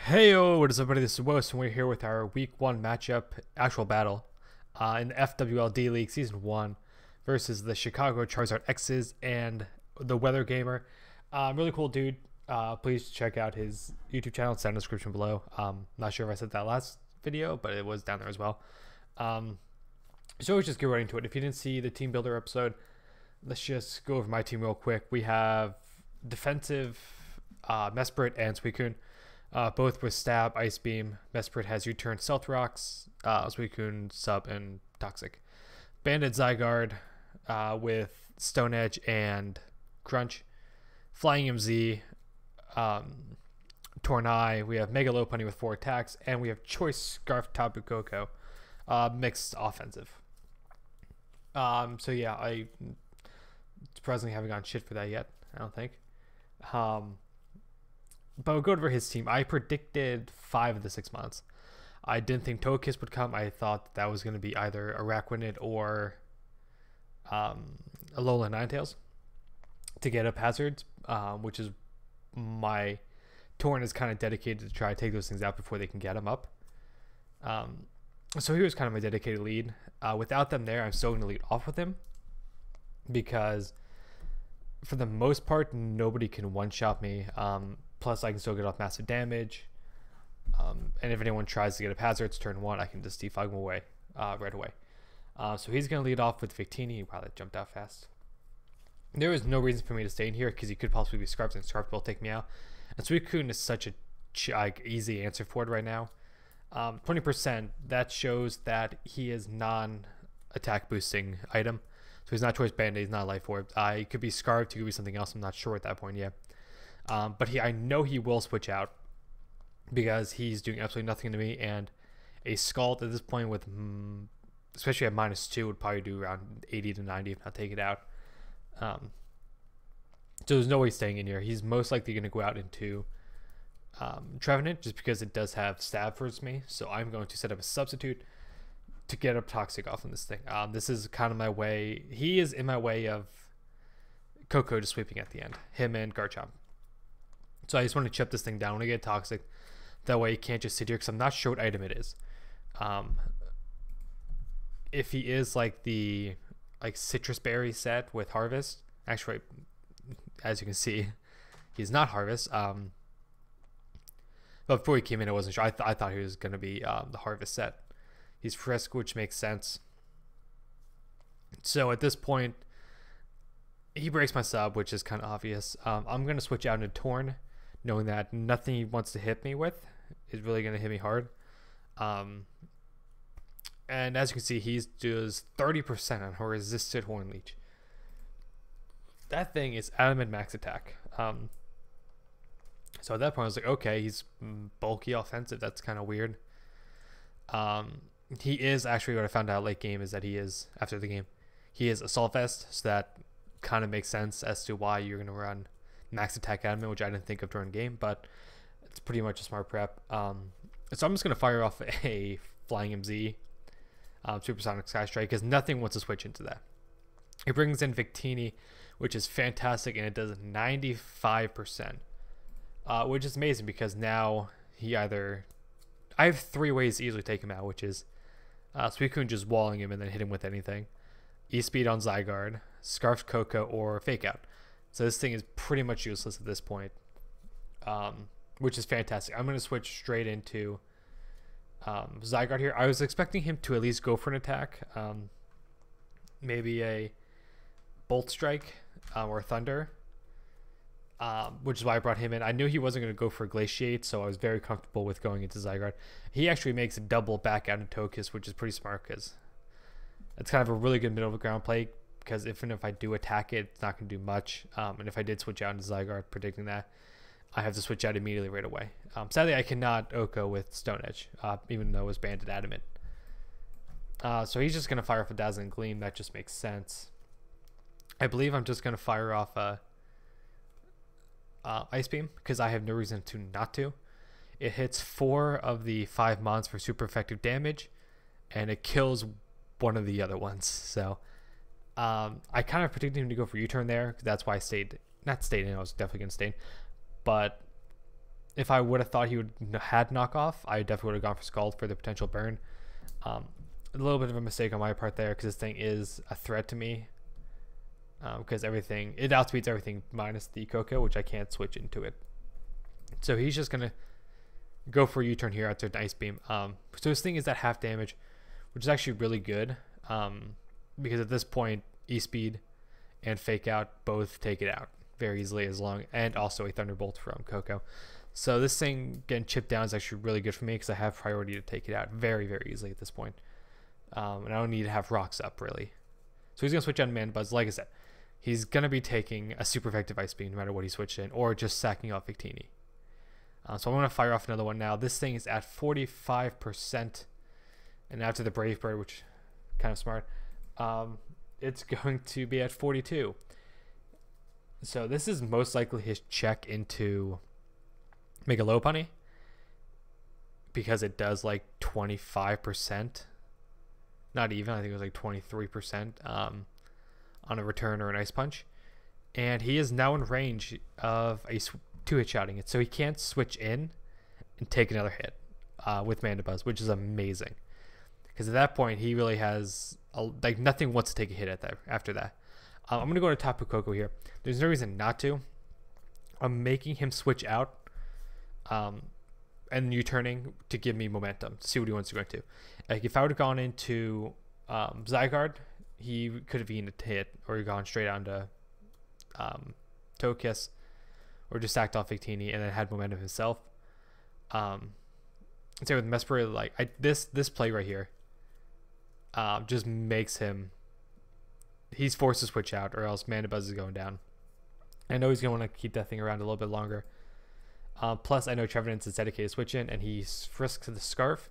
Heyo, what is up, everybody? This is Wost, and we're here with our Week 1 matchup, actual battle, in the FWL D-League Season 1 versus the Chicago Charizard-X's and the Weather Gamer. Really cool dude. Please check out his YouTube channel. It's down in the description below. Not sure if I said that last video, but it was down there as well. So let's just get right into it. If you didn't see the Team Builder episode, let's just go over my team real quick. We have defensive Mesprit and Suicune. Both with Stab, Ice Beam. Mesprit has U-Turn, Stealth Rocks, Suicune, Sub, and Toxic. Banded Zygarde with Stone Edge and Crunch. Flying MZ, Tornai. We have Mega Lopunny with 4 attacks. And we have Choice Scarf Tapu Koko, mixed offensive. So yeah, I surprisingly haven't gotten shit for that yet, I don't think. But we'll go over his team. I predicted 5 of the 6 months. I didn't think Togekiss would come. I thought that was going to be either Araquanid or Alolan Ninetales to get up hazards, which is my Torn is kind of dedicated to try to take those things out before they can get them up. So he was kind of my dedicated lead. Without them there, I'm still going to lead off with him because for the most part, nobody can one-shot me. Plus, I can still get off massive damage. And if anyone tries to get up hazards turn 1, I can just defog them away right away. So he's going to lead off with Victini. Wow, that jumped out fast. There is no reason for me to stay in here because he could possibly be Scarfed, and Scarfed will take me out. And Suicune is such a easy answer for it right now. 20%, that shows that he is non-attack boosting item. So he's not Choice Band-Aid, he's not Life Orb. He could be Scarfed, he could be something else. I'm not sure at that point yet. But I know he will switch out because he's doing absolutely nothing to me, and a Scald at this point with, especially at -2, would probably do around 80 to 90 if not take it out. So there's no way staying in here. He's most likely going to go out into Trevenant just because it does have Stab for me. So I'm going to set up a substitute to get up Toxic off on this thing. This is kind of my way. He is in my way of Koko just sweeping at the end. Him and Garchomp. So I just want to chip this thing down when I get Toxic. That way he can't just sit here because I'm not sure what item it is. If he is like the Citrus Berry set with Harvest. Actually, as you can see, he's not Harvest. But before he came in, I wasn't sure. I thought he was going to be the Harvest set. He's Frisk, which makes sense. So at this point, he breaks my sub, which is kind of obvious. I'm going to switch out into Torn, knowing that nothing he wants to hit me with is really going to hit me hard. And as you can see, he does 30% on her resisted Horn Leech. That thing is adamant max attack. So at that point, I was like, okay, he's bulky offensive. That's kind of weird. He is actually, what I found out late game is that he is, after the game, he is Assault Vest, so that kind of makes sense as to why you're going to run max attack at him, which I didn't think of during game, but it's pretty much a smart prep. So I'm just going to fire off a Flying MZ, Supersonic Sky Strike, because nothing wants to switch into that. It brings in Victini, which is fantastic, and it does 95%, which is amazing because now he either... I have 3 ways to easily take him out, which is Suicune just walling him and then hit him with anything. E-Speed on Zygarde, Scarf Koko, or Fake Out. So this thing is pretty much useless at this point, which is fantastic. I'm going to switch straight into Zygarde here. I was expecting him to at least go for an attack, maybe a Bolt Strike or Thunder, which is why I brought him in. I knew he wasn't going to go for Glaciate, so I was very comfortable with going into Zygarde. He actually makes a double back out of Togekiss, which is pretty smart because it's kind of a really good middle of the ground play. Because even if I do attack it, it's not going to do much. And if I did switch out into Zygarde, predicting that, I have to switch out immediately right away. Sadly, I cannot Oko with Stone Edge, even though it was Banded Adamant. So he's just going to fire off a Dazzling Gleam. That just makes sense. I believe I'm just going to fire off a Ice Beam because I have no reason to not to. It hits 4 of the 5 mons for super effective damage, and it kills one of the other ones. So... I kind of predicted him to go for U-turn there. That's why I stayed. Not stayed in. I was definitely going to stay in. But if I would have thought he would had knockoff, I definitely would have gone for Scald for the potential burn. A little bit of a mistake on my part there because this thing is a threat to me. Because it outspeeds everything minus the Coco, which I can't switch into it. So he's just going to go for a U-turn here after an Ice Beam. So this thing is at half damage, which is actually really good. Because at this point, E-Speed and Fake Out both take it out very easily and also a Thunderbolt from Coco. So this thing getting chipped down is actually really good for me because I have priority to take it out very, very easily at this point. And I don't need to have rocks up, really. So he's going to switch on Man Buzz. Like I said, he's going to be taking a super effective Ice Beam no matter what he switched in, or just sacking off Victini. So I'm going to fire off another one now. This thing is at 45%. And after the Brave Bird, which is kind of smart, it's going to be at 42. So this is most likely his check into Mega Lopunny, because it does like 25%. Not even, I think it was like 23% on a return or an Ice Punch. And he is now in range of a 2-hit shotting it. So he can't switch in and take another hit with Mandibuzz, which is amazing. Because at that point, he really has, like, nothing wants to take a hit after that. I'm going to go to Tapu Koko here. There's no reason not to. I'm making him switch out and U-turning to give me momentum, to see what he wants to go into. Like, if I would have gone into Zygarde, he could have eaten a hit, or gone straight on to Togekiss, or just sacked off Victini and then had momentum himself. Same with Mesprit, like this play right here just makes him, he's forced to switch out, or else Mandibuzz is going down. I know he's going to want to keep that thing around a little bit longer. Plus, I know Trevenant is dedicated to switch in, and he frisks the Scarf,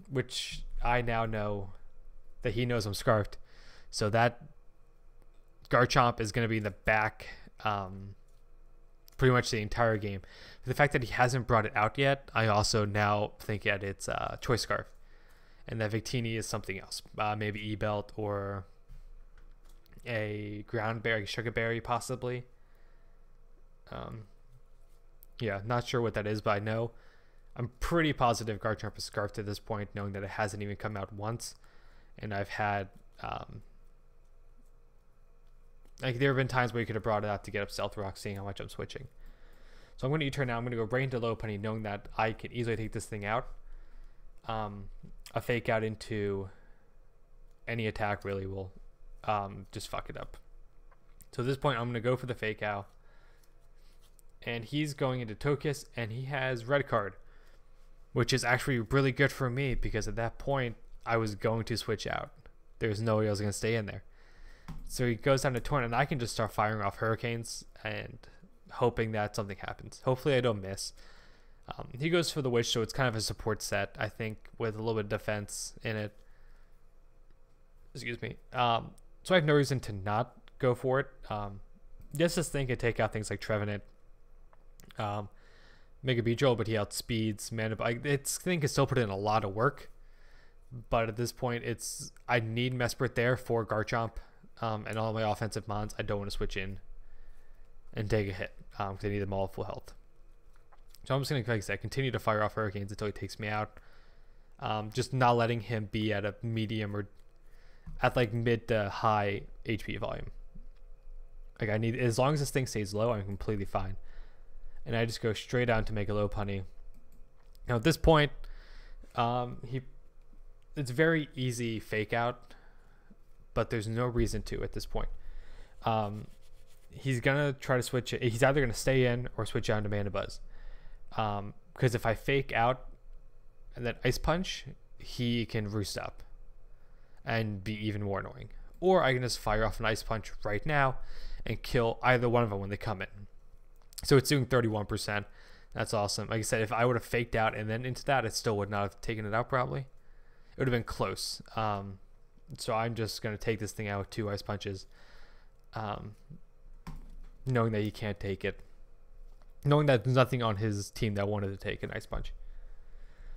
which I now know that he knows I'm Scarfed. So that Garchomp is going to be in the back pretty much the entire game. For the fact that he hasn't brought it out yet, I also now think that it's Choice Scarf, and that Victini is something else. Maybe E-Belt or a Ground Berry, Sugar Berry possibly. Yeah, not sure what that is, but I know I'm pretty positive Garchomp is Scarfed at this point, knowing that it hasn't even come out once. And I've had like, there have been times where you could have brought it out to get up Stealth Rock, seeing how much I'm switching. So I'm going to U-turn now. I'm going to go right into Lopunny, knowing that I can easily take this thing out. A Fake Out into any attack really will just fuck it up. So at this point, I'm going to go for the Fake Out. And he's going into Togekiss, and he has Red Card, which is actually really good for me, because at that point, I was going to switch out. There's no way I was going to stay in there. So he goes down to 20, and I can just start firing off Hurricanes and hoping that something happens. Hopefully I don't miss. He goes for the Witch, so it's kind of a support set, I think, with a little bit of defense in it. Excuse me. So I have no reason to not go for it. Yes, this thing could take out things like Trevenant, Mega Beedrill, but he outspeeds Manabite. This thing can still put in a lot of work, but at this point, I need Mesprit there for Garchomp and all my offensive mons. I don't want to switch in and take a hit because I need them all at full health. So I'm just going to, like I said, continue to fire off Hurricanes until he takes me out. Just not letting him be at a medium or at like mid to high HP volume. Like, I need, as long as this thing stays low, I'm completely fine. And I just go straight on to make a Lopunny. Now at this point, it's very easy Fake Out, but there's no reason to at this point. He's gonna try to switch it. He's either gonna stay in or switch out to Mandibuzz. Because if I Fake Out and then Ice Punch, he can roost up and be even more annoying. Or I can just fire off an Ice Punch right now and kill either one of them when they come in. So it's doing 31%. That's awesome. Like I said, if I would have faked out and then into that, it still would not have taken it out probably. It would have been close. So I'm just going to take this thing out with 2 Ice Punches. Knowing that he can't take it. Knowing that there's nothing on his team that wanted to take an Ice Punch.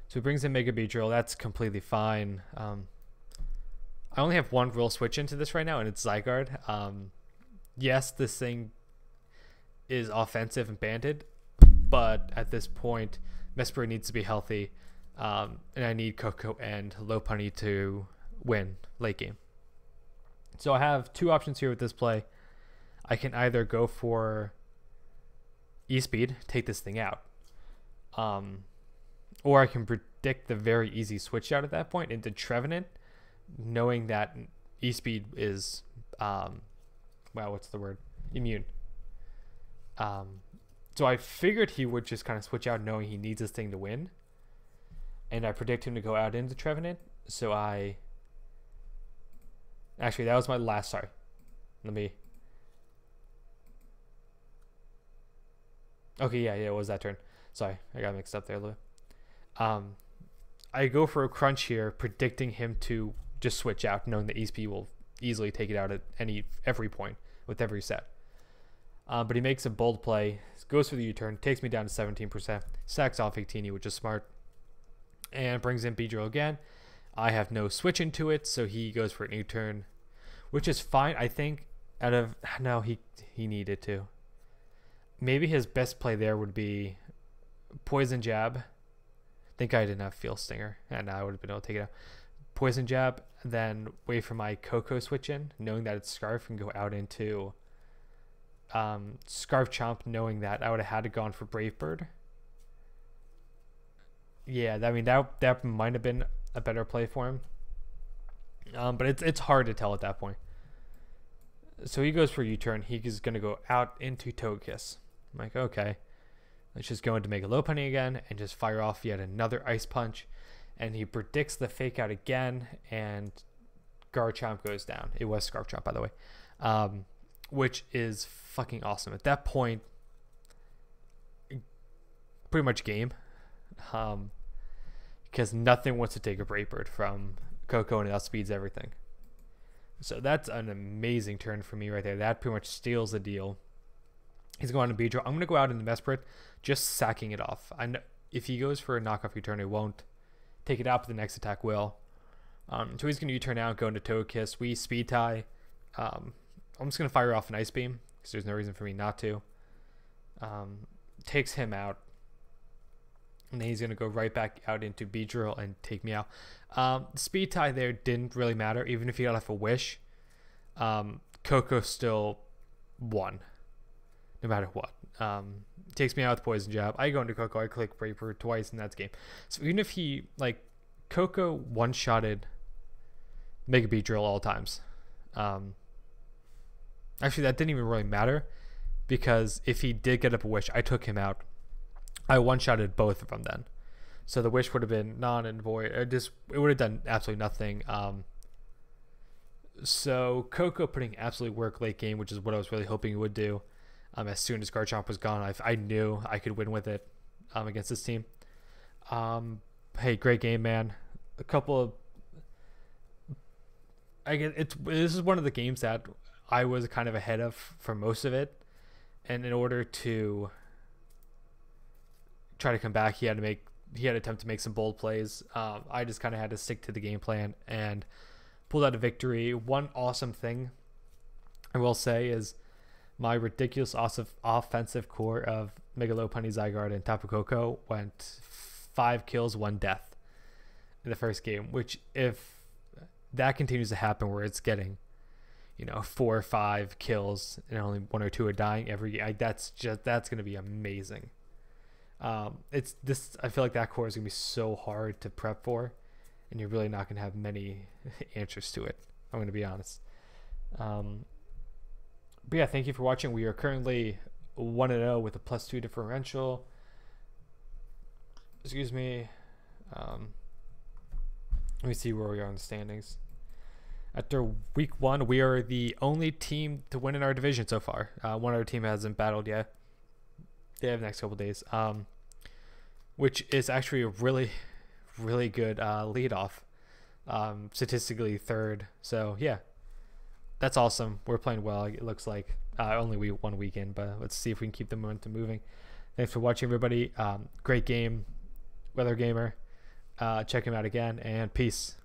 So he brings in Mega Beedrill. That's completely fine. I only have one real switch into this right now, and it's Zygarde. Yes, this thing is offensive and banded, but at this point, Mesprit needs to be healthy, and I need Coco and Lopunny to win late game. So I have two options here with this play. I can either go for E-Speed, take this thing out, or I can predict the very easy switch out at that point into Trevenant, knowing that E-Speed is, immune. So I figured he would just kind of switch out knowing he needs this thing to win. And I predict him to go out into Trevenant. So actually, that was my last, sorry. Okay, yeah, it was that turn. Sorry, I got mixed up there a little bit. I go for a crunch here, predicting him to just switch out, knowing that ESP will easily take it out at every point with every set. But he makes a bold play, goes for the U-turn, takes me down to 17%, sacks off 18, which is smart, and brings in Beedrill again. I have no switch into it, so he goes for an U-turn, which is fine. I think he needed to. Maybe his best play there would be Poison Jab. I think I didn't have Field Stinger, and I would have been able to take it out. Poison Jab, then wait for my Coco switch in, knowing that it's Scarf, and go out into Scarf Chomp, knowing that I would have had to gone for Brave Bird. Yeah, I mean that might have been a better play for him. But it's hard to tell at that point. So he goes for U-turn. He is going to go out into Togekiss. I'm like, okay, let's just go into Mega Lopunny again and just fire off yet another Ice Punch. And he predicts the fake out again, and Garchomp goes down. It was Scarf Chomp, by the way, which is fucking awesome. At that point, pretty much game, because nothing wants to take a Brave Bird from Coco, and it outspeeds everything. So that's an amazing turn for me right there. That pretty much steals the deal. He's going to Beedrill. I'm going to go out in the Mesprit, just sacking it off. I know if he goes for a knockoff U-turn, it won't take it out, but the next attack will. So he's going to U-turn out, go into Togekiss. We speed tie. I'm just going to fire off an Ice Beam, because there's no reason for me not to. Takes him out. And then he's going to go right back out into Beedrill and take me out. Speed tie there didn't really matter. Even if he got off a Wish, Coco still won, no matter what. Takes me out with Poison Jab. I go into Coco. I click Brave Bird twice, and that's game. So even if he, Coco one-shotted Mega Beedrill all times. Actually, that didn't even really matter, because if he did get up a Wish, I took him out. I one-shotted both of them then. So the Wish would have been non and void. It would have done absolutely nothing. So Coco putting absolute work late game, which is what I was really hoping he would do. As soon as Garchomp was gone, I knew I could win with it against this team. Hey, great game, man. A couple of... this is one of the games that I was kind of ahead of for most of it. And in order to try to come back, he had to attempt to make some bold plays. I just kind of had to stick to the game plan and pulled out a victory. One awesome thing I will say is my ridiculous offensive core of Mega Lopunny, Zygarde, and Tapu Koko went 5 kills, 1 death in the first game, which if that continues to happen where it's getting 4 or 5 kills and only 1 or 2 are dying every game, that's going to be amazing. I feel like that core is gonna be so hard to prep for, and you're really not gonna have many answers to it. I'm gonna be honest. But yeah, thank you for watching. We are currently 1-0 with a +2 differential. Excuse me. Let me see where we are in the standings. After week 1, we are the only team to win in our division so far. One other team hasn't battled yet. They have the next couple days, which is actually a really, really good lead off. Statistically 3rd. So yeah, that's awesome. We're playing well. It looks like only 1 weekend, but let's see if we can keep the momentum moving. Thanks for watching, everybody. Great game, Weather Gamer. Check him out again, and peace.